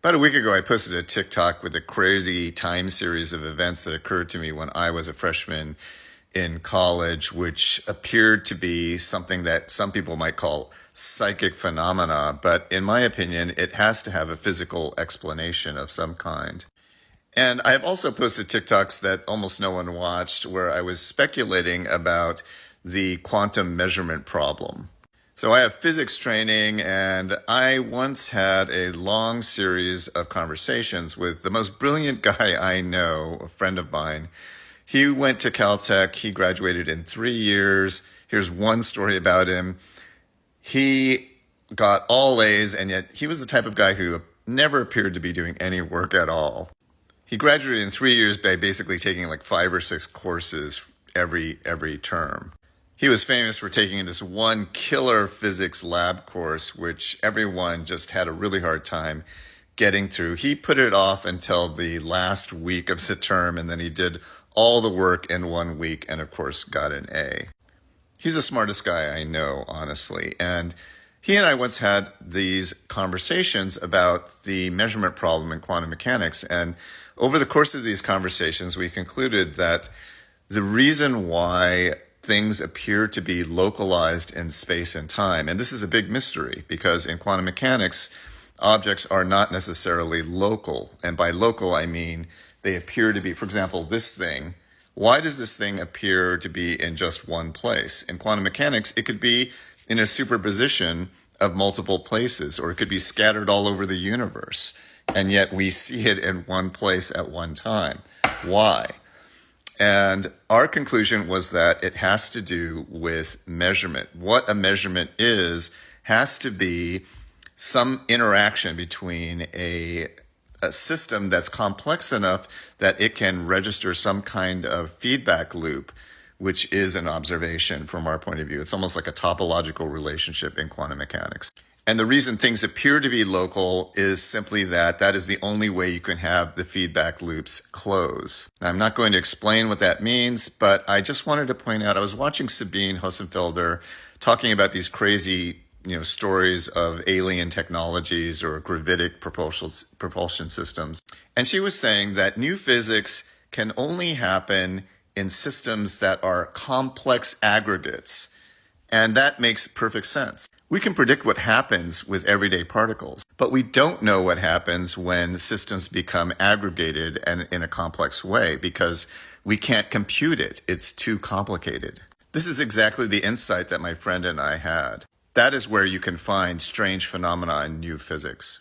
About a week ago, I posted a TikTok with a crazy time series of events that occurred to me when I was a freshman in college, which appeared to be something that some people might call psychic phenomena, but in my opinion, it has to have a physical explanation of some kind. And I have also posted TikToks that almost no one watched where I was speculating about the quantum measurement problem. So I have physics training, and I once had a long series of conversations with the most brilliant guy I know, a friend of mine. He went to Caltech. He graduated in 3 years. Here's one story about him. He got all A's, and yet he was the type of guy who never appeared to be doing any work at all. He graduated in 3 years by basically taking like 5 or 6 courses every term. He was famous for taking this one killer physics lab course, which everyone just had a really hard time getting through. He put it off until the last week of the term, and then he did all the work in 1 week and, of course, got an A. He's the smartest guy I know, honestly. And he and I once had these conversations about the measurement problem in quantum mechanics. And over the course of these conversations, we concluded that the reason why things appear to be localized in space and time, and this is a big mystery because in quantum mechanics, objects are not necessarily local. And by local, I mean they appear to be, for example, this thing. Why does this thing appear to be in just one place? In quantum mechanics, it could be in a superposition of multiple places, or it could be scattered all over the universe. And yet we see it in one place at one time. Why? And our conclusion was that it has to do with measurement. What a measurement is has to be some interaction between a system that's complex enough that it can register some kind of feedback loop, which is an observation from our point of view. It's almost like a topological relationship in quantum mechanics. And the reason things appear to be local is simply that that is the only way you can have the feedback loops close. Now, I'm not going to explain what that means, but I just wanted to point out, I was watching Sabine Hossenfelder talking about these crazy stories of alien technologies or gravitic propulsion systems. And she was saying that new physics can only happen in systems that are complex aggregates. And that makes perfect sense. We can predict what happens with everyday particles, but we don't know what happens when systems become aggregated and in a complex way because we can't compute it. It's too complicated. This is exactly the insight that my friend and I had. That is where you can find strange phenomena in new physics.